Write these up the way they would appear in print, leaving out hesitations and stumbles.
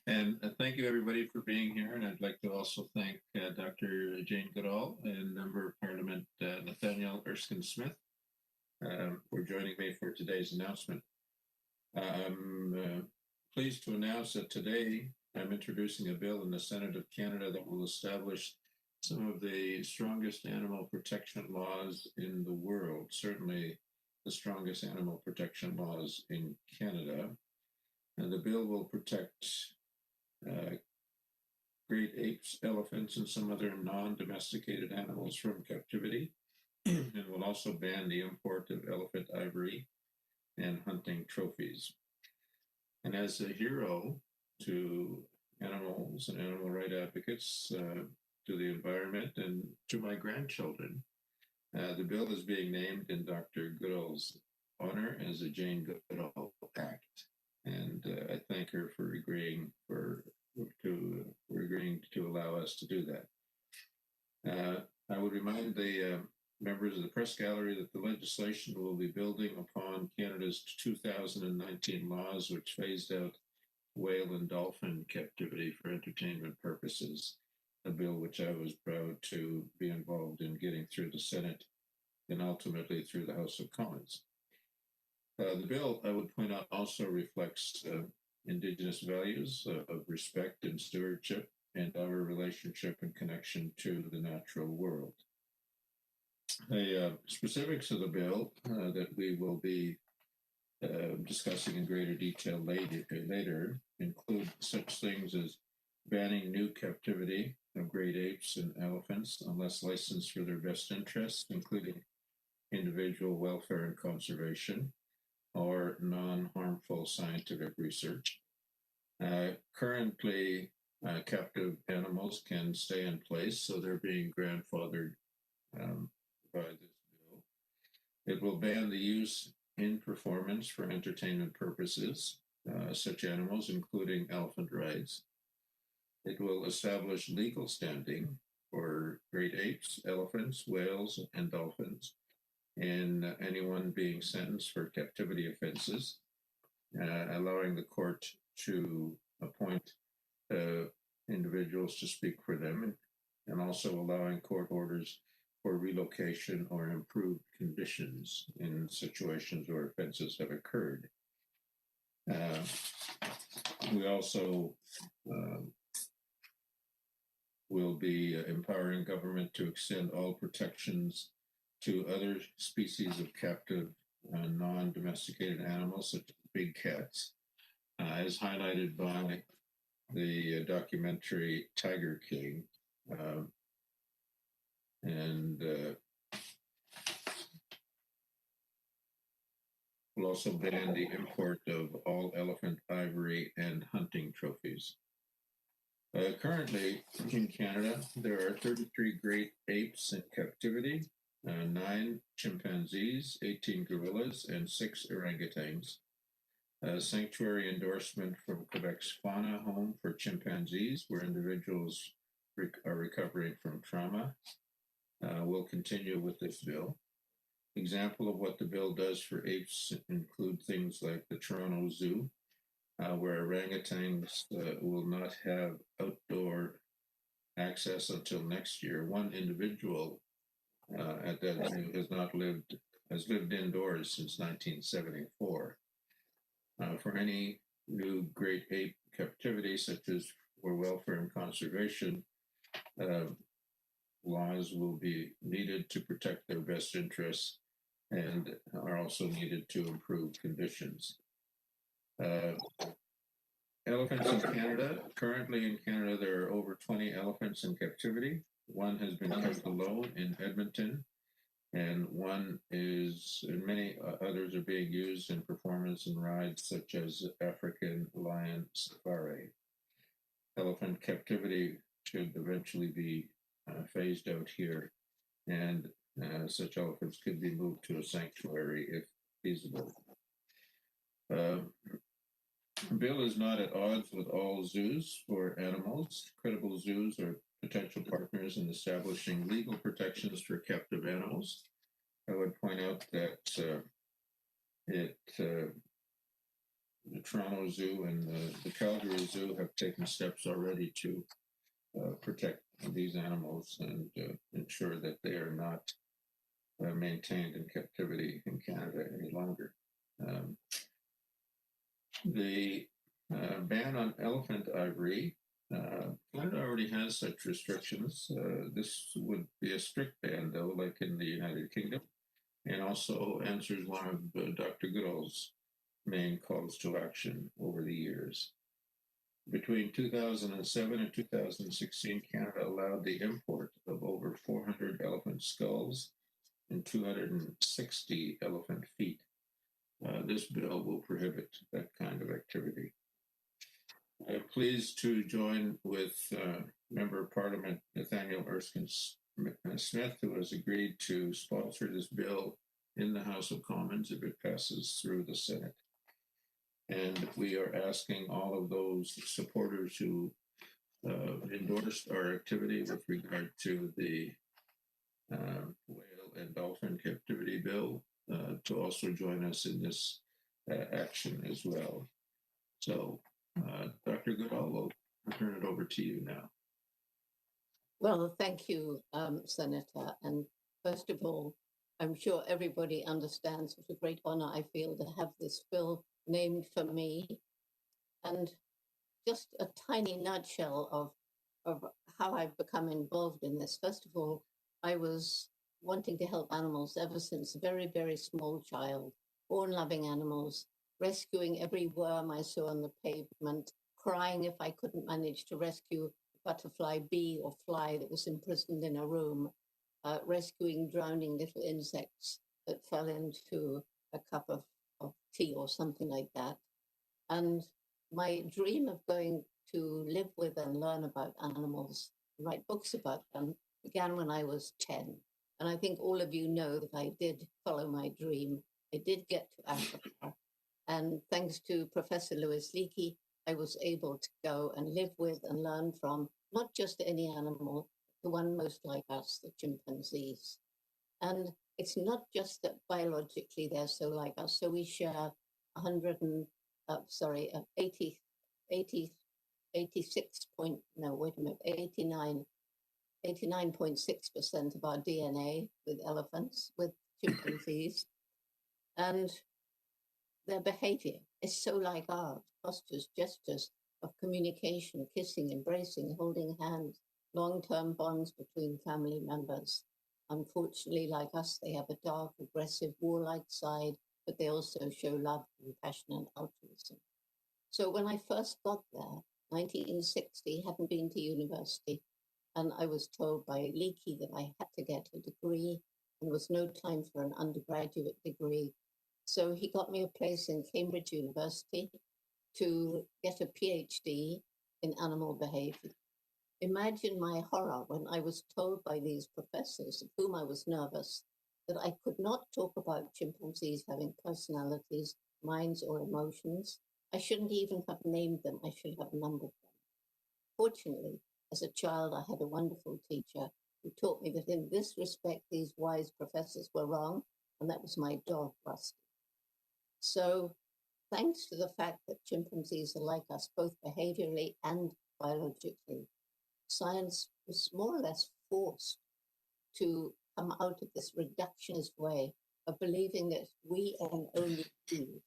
And thank you, everybody, for being here. And I'd like to also thank Dr. Jane Goodall and Member of Parliament Nathaniel Erskine-Smith for joining me for today's announcement. I'm pleased to announce that today I'm introducing a bill in the Senate of Canada that will establish some of the strongest animal protection laws in the world, certainly the strongest animal protection laws in Canada. And the bill will protect uh, great apes, elephants, and some other non-domesticated animals from captivity, and will also ban the import of elephant ivory and hunting trophies. And as a hero to animals and animal rights advocates, to the environment, and to my grandchildren, the bill is being named in Dr. Goodall's honor as the Jane Goodall Act. And I thank her for agreeing to allow us to do that. I would remind the members of the press gallery that the legislation will be building upon Canada's 2019 laws, which phased out whale and dolphin captivity for entertainment purposes, a bill which I was proud to be involved in getting through the Senate and ultimately through the House of Commons. The bill, I would point out, also reflects Indigenous values of respect and stewardship and our relationship and connection to the natural world. The specifics of the bill that we will be discussing in greater detail later include such things as banning new captivity of great apes and elephants unless licensed for their best interests, including individual welfare and conservation, or non-harmful scientific research. Currently, captive animals can stay in place, so they're being grandfathered by this bill. It will ban the use in performance for entertainment purposes, such animals, including elephant rides. It will establish legal standing for great apes, elephants, whales, and dolphins, and anyone being sentenced for captivity offenses, allowing the court to appoint individuals to speak for them, and also allowing court orders for relocation or improved conditions in situations where offenses have occurred. We also will be empowering government to extend all protections to other species of captive non-domesticated animals, such as big cats, as highlighted by the documentary Tiger King. And we'll also ban the import of all elephant ivory and hunting trophies. Currently, in Canada, there are 33 great apes in captivity, 9 chimpanzees, 18 gorillas, and 6 orangutans. A sanctuary endorsement from Quebec's fauna home for chimpanzees, where individuals are recovering from trauma, will continue with this bill. Example of what the bill does for apes include things like the Toronto Zoo, where orangutans will not have outdoor access until next year. One individual at that zoo has lived indoors since 1974. For any new great ape captivity, such as for welfare and conservation, laws will be needed to protect their best interests and are also needed to improve conditions. Elephants in Canada. Currently in Canada, there are over 20 elephants in captivity. One has been kept alone in Edmonton, and many others are being used in performance and rides such as African lion safari. Elephant captivity should eventually be phased out here, and such elephants could be moved to a sanctuary if feasible. The bill is not at odds with all zoos for animals. Credible zoos are potential partners in establishing legal protections for captive animals. I would point out that it the Toronto Zoo and the Calgary Zoo have taken steps already to protect these animals and ensure that they are not maintained in captivity in Canada any longer. The ban on elephant ivory, Canada already has such restrictions. This would be a strict ban, though, like in the United Kingdom, and also answers one of Dr. Goodall's main calls to action over the years. Between 2007 and 2016, Canada allowed the import of over 400 elephant skulls and 260 elephant feet. This bill will prohibit that kind of activity. I'm pleased to join with Member of Parliament Nathaniel Erskine Smith, who has agreed to sponsor this bill in the House of Commons if it passes through the Senate. And we are asking all of those supporters who endorsed our activity with regard to the whale and dolphin captivity bill to also join us in this action as well. So, Dr. Goodall, I'll turn it over to you now. Well, thank you, Senator. And first of all, I'm sure everybody understands what a great honor I feel to have this bill named for me. And just a tiny nutshell of how I've become involved in this. First of all, I was wanting to help animals ever since a very, very small child, born loving animals, rescuing every worm I saw on the pavement, crying if I couldn't manage to rescue a butterfly, bee, or fly that was imprisoned in a room, rescuing drowning little insects that fell into a cup of tea or something like that. And my dream of going to live with and learn about animals, write books about them, began when I was 10. And I think all of you know that I did follow my dream. I did get to Africa. And thanks to Professor Louis Leakey, I was able to go and live with and learn from not just any animal, the one most like us, the chimpanzees. And it's not just that biologically they're so like us. So we share 89.6% of our DNA with elephants, with chimpanzees. And their behavior is so like ours, postures, gestures of communication, kissing, embracing, holding hands, long-term bonds between family members. Unfortunately, like us, they have a dark, aggressive, warlike side, but they also show love, compassion, and altruism. So when I first got there, 1960, hadn't been to university, and I was told by Leakey that I had to get a degree, and there was no time for an undergraduate degree. So he got me a place in Cambridge University to get a PhD in animal behavior. Imagine my horror when I was told by these professors, of whom I was nervous, that I could not talk about chimpanzees having personalities, minds, or emotions. I shouldn't even have named them. I should have numbered them. Fortunately, as a child, I had a wonderful teacher who taught me that in this respect, these wise professors were wrong, and that was my dog, Rusty. So thanks to the fact that chimpanzees are like us, both behaviorally and biologically, science was more or less forced to come out of this reductionist way of believing that we and only we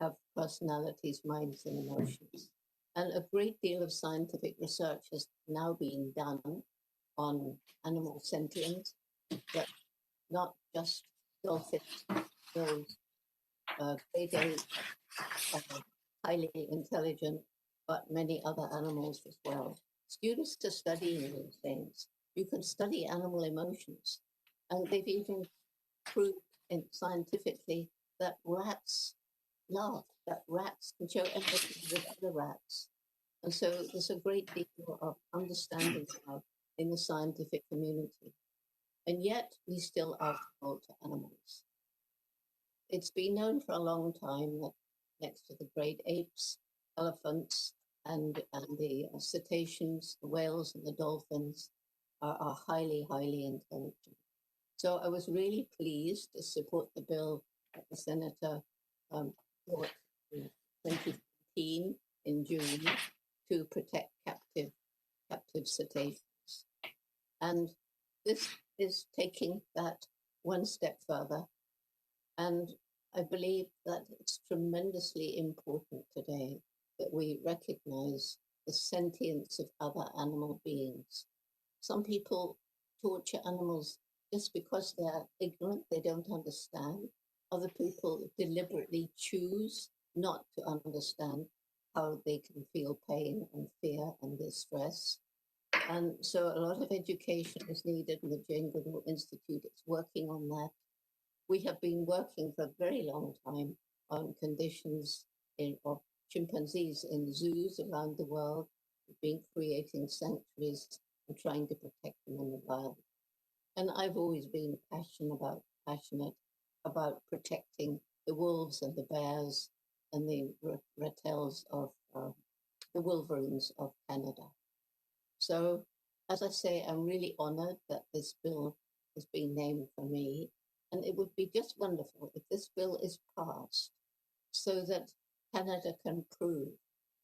have personalities, minds, and emotions. And a great deal of scientific research has now been done on animal sentience, but not just dolphins, those great apes, highly intelligent, but many other animals as well. Students are studying these things. You can study animal emotions. And they've even proved scientifically that rats laugh, that rats can show empathy with other rats. And so there's a great deal of understanding now in the scientific community. And yet we still are cruel to animals. It's been known for a long time that next to the great apes, elephants, and the cetaceans, the whales and the dolphins are highly, highly intelligent. So I was really pleased to support the bill that the Senator brought to 2015 in June to protect captive cetaceans. And this is taking that one step further. And I believe that it's tremendously important today that we recognize the sentience of other animal beings. Some people torture animals just because they're ignorant, they don't understand. Other people deliberately choose not to understand how they can feel pain and fear and distress. And so a lot of education is needed, and the Jane Goodall Institute is working on that. We have been working for a very long time on conditions of chimpanzees in zoos around the world. We've been creating sanctuaries and trying to protect them in the wild. And I've always been passionate about protecting the wolves and the bears and the rattles of the wolverines of Canada. So, as I say, I'm really honored that this bill has been named for me. And it would be just wonderful if this bill is passed so that Canada can prove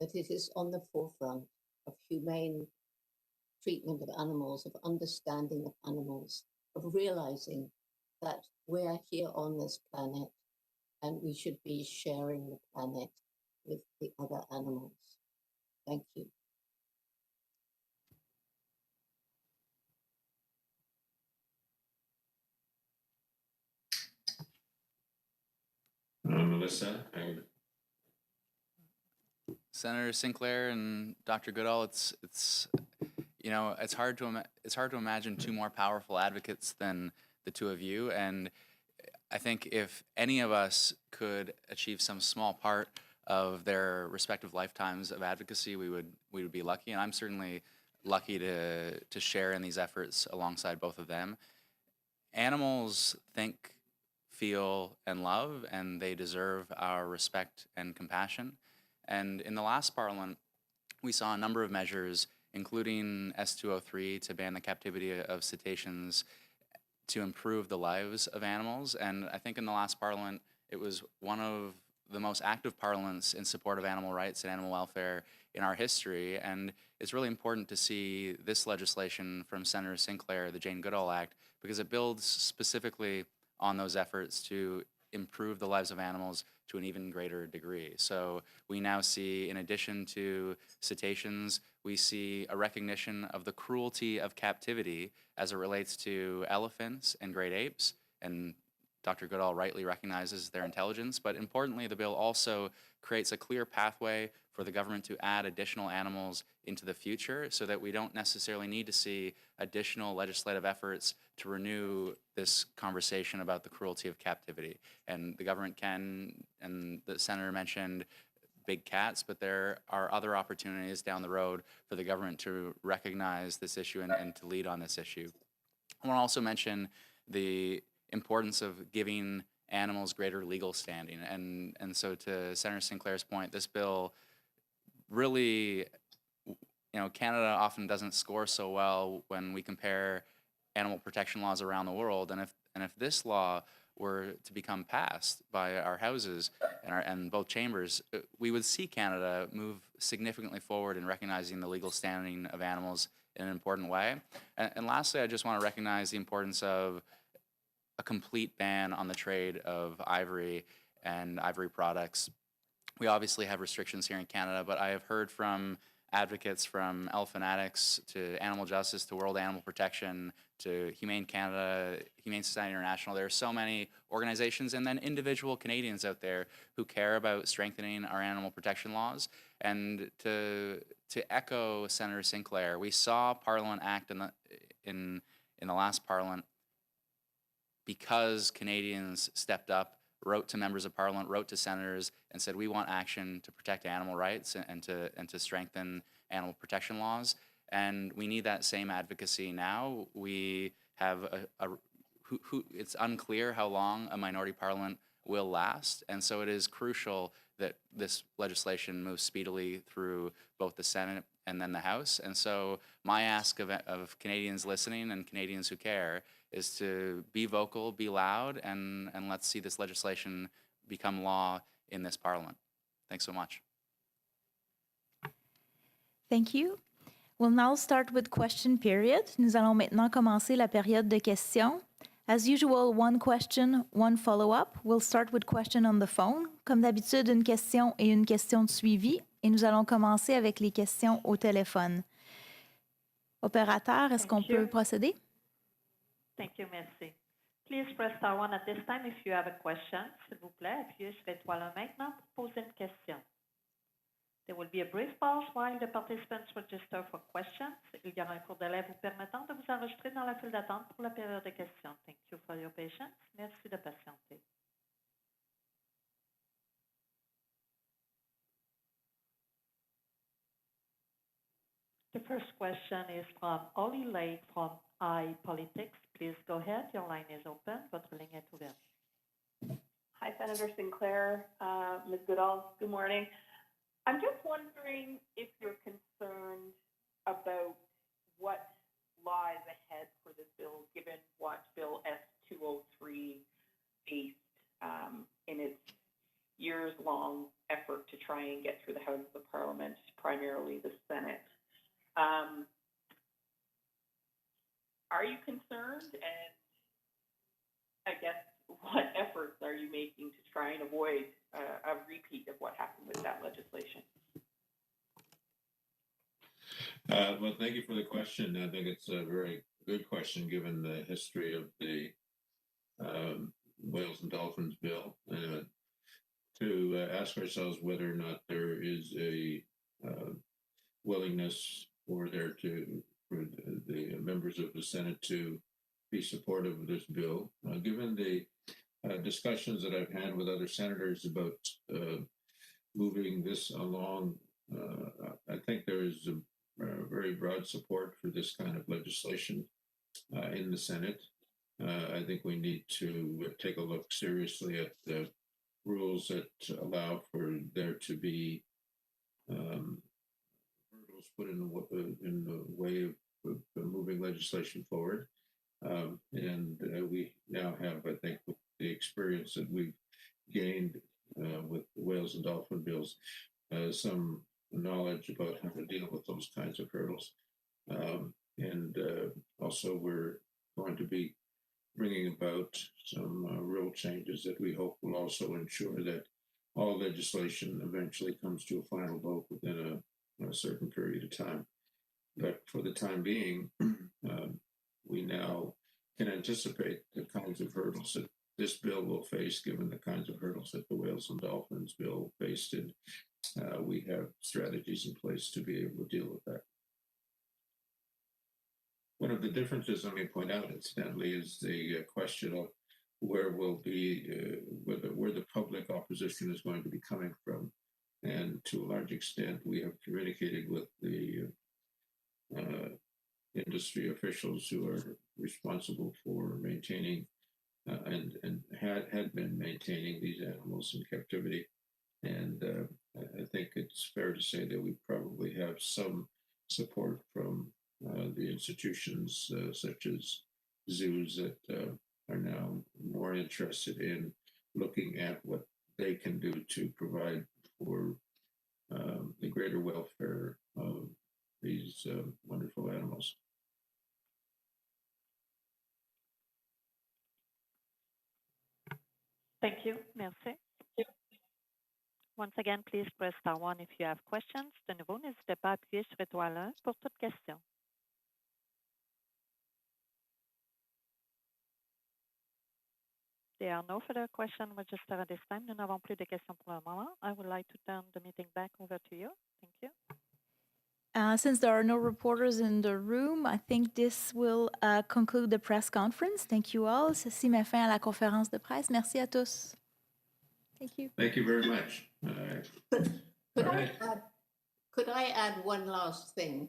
that it is on the forefront of humane treatment of animals, of understanding of animals, of realizing that we're here on this planet and we should be sharing the planet with the other animals. Thank you. Melissa, Senator Sinclair and Dr. Goodall, it's hard to imagine two more powerful advocates than the two of you. And I think if any of us could achieve some small part of their respective lifetimes of advocacy, we would be lucky. And I'm certainly lucky to share in these efforts alongside both of them. Animals think, feel, and love, and they deserve our respect and compassion. And in the last Parliament, we saw a number of measures, including S203 to ban the captivity of cetaceans, to improve the lives of animals. And I think in the last Parliament, it was one of the most active parliaments in support of animal rights and animal welfare in our history. And it's really important to see this legislation from Senator Sinclair, the Jane Goodall Act, because it builds specifically on those efforts to improve the lives of animals to an even greater degree. So we now see, in addition to cetaceans, we see a recognition of the cruelty of captivity as it relates to elephants and great apes, and Dr. Goodall rightly recognizes their intelligence, but importantly, the bill also creates a clear pathway for the government to add additional animals into the future so that we don't necessarily need to see additional legislative efforts to renew this conversation about the cruelty of captivity. And the government can, and the senator mentioned big cats, but there are other opportunities down the road for the government to recognize this issue and to lead on this issue. I want to also mention the importance of giving animals greater legal standing. And so to Senator Sinclair's point, this bill really, Canada often doesn't score so well when we compare animal protection laws around the world. And if this law were to become passed by our houses and both chambers, we would see Canada move significantly forward in recognizing the legal standing of animals in an important way. And lastly, I just want to recognize the importance of a complete ban on the trade of ivory and ivory products. We obviously have restrictions here in Canada, but I have heard from advocates from elephant addicts to animal justice to World Animal Protection to Humane Canada, Humane Society International. There are so many organizations and then individual Canadians out there who care about strengthening our animal protection laws. And to echo Senator Sinclair, we saw Parliament act in the last Parliament because Canadians stepped up, wrote to members of Parliament, wrote to senators, and said we want action to protect animal rights and to strengthen animal protection laws. And we need that same advocacy now. We have it's unclear how long a minority parliament will last, and so it is crucial that this legislation moves speedily through both the Senate and then the House. And so my ask of Canadians listening and Canadians who care is to be vocal, be loud, and let's see this legislation become law in this Parliament. Thanks so much. Thank you. We'll now start with question period. Nous allons maintenant commencer la période de questions. As usual, one question, one follow-up. We'll start with question on the phone. Comme d'habitude, une question et une question de suivi. Et nous allons commencer avec les questions au téléphone. Opérateur, est-ce qu'on peut procéder? Thank you, merci. Please press star one at this time if you have a question. S'il vous plaît, appuyez sur l'étoile 1 maintenant pour poser une question. There will be a brief pause while the participants register for questions. Il y aura un court délai vous permettant de vous enregistrer dans la file d'attente pour la période de questions. Thank you for your patience. Merci de patienter. The first question is from Ollie Lake from iPolitics. Please go ahead. Your line is open. Votre ligne est ouverte. Hi, Senator Sinclair, Ms. Goodall. Good morning. I'm just wondering if you're concerned about what lies ahead for this bill, given what Bill S-203 faced in its years-long effort to try and get through the House of Parliament, primarily the Senate. Are you concerned? And I guess what efforts are you making to try and avoid a repeat of what happened with that legislation? Well, thank you for the question. I think it's a very good question given the history of the whales and dolphins bill. To ask ourselves whether or not there is a willingness for the members of the Senate to be supportive of this bill, given the discussions that I've had with other senators about moving this along. I think there is a very broad support for this kind of legislation in the Senate. I think we need to take a look seriously at the rules that allow for there to be hurdles put in the way of moving legislation forward. And we now have, I think, with the experience that we've gained with the whales and dolphin bills, some knowledge about how to deal with those kinds of hurdles. And also we're going to be bringing about some rule changes that we hope will also ensure that all legislation eventually comes to a final vote within a certain period of time. But for the time being, we now can anticipate the kinds of hurdles that this bill will face, given the kinds of hurdles that the whales and dolphins bill faced. And we have strategies in place to be able to deal with that. One of the differences, let me point out, incidentally, is the question of where will be where the public opposition is going to be coming from. And to a large extent, we have communicated with the industry officials who are responsible for maintaining and had been maintaining these animals in captivity. And I think it's fair to say that we probably have some support from the institutions such as zoos that are now more interested in looking at what they can do to provide for the greater welfare of these wonderful animals. Thank you. Merci. Once again, please press star one if you have questions. De nouveau, n'hésitez pas à appuyer sur étoile 1 pour toute question. There are no further questions registered at this time. Nous n'avons plus de questions pour le moment. I would like to turn the meeting back over to you. Thank you. Since there are no reporters in the room, I think this will conclude the press conference. Thank you all. Ceci met fin à la conférence de presse. Merci à tous. Thank you. Thank you very much. Could I add one last thing?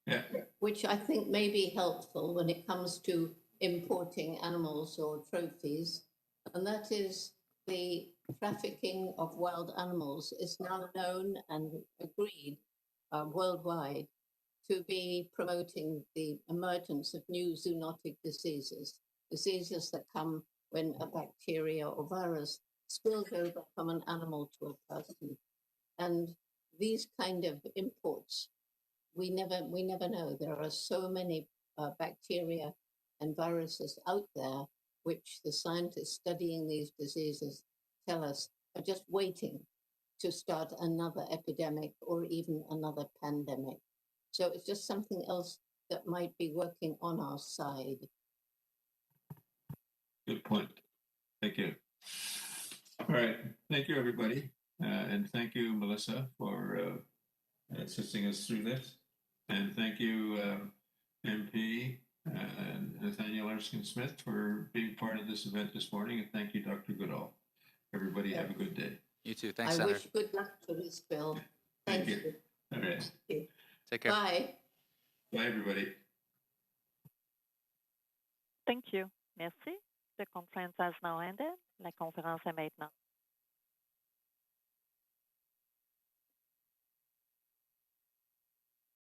Yeah. Which I think may be helpful when it comes to importing animals or trophies, and that is the trafficking of wild animals is now known and agreed worldwide to be promoting the emergence of new zoonotic diseases that come when a bacteria or virus spills over from an animal to a person. And these kind of imports, we never know. There are so many bacteria and viruses out there, which the scientists studying these diseases tell us are just waiting to start another epidemic or even another pandemic. So it's just something else that might be working on our side. Good point. Thank you. All right. Thank you, everybody. And thank you, Melissa, for assisting us through this. And thank you, MP and Nathaniel Erskine-Smith, for being part of this event this morning. And thank you, Dr. Goodall. Everybody have a good day. You too. Thanks, I Senator. wish good luck to this bill. Thank Thank you. you. All right. Take care. Bye. Bye, everybody. Thank you. Merci. The conference has now ended. La conférence est maintenant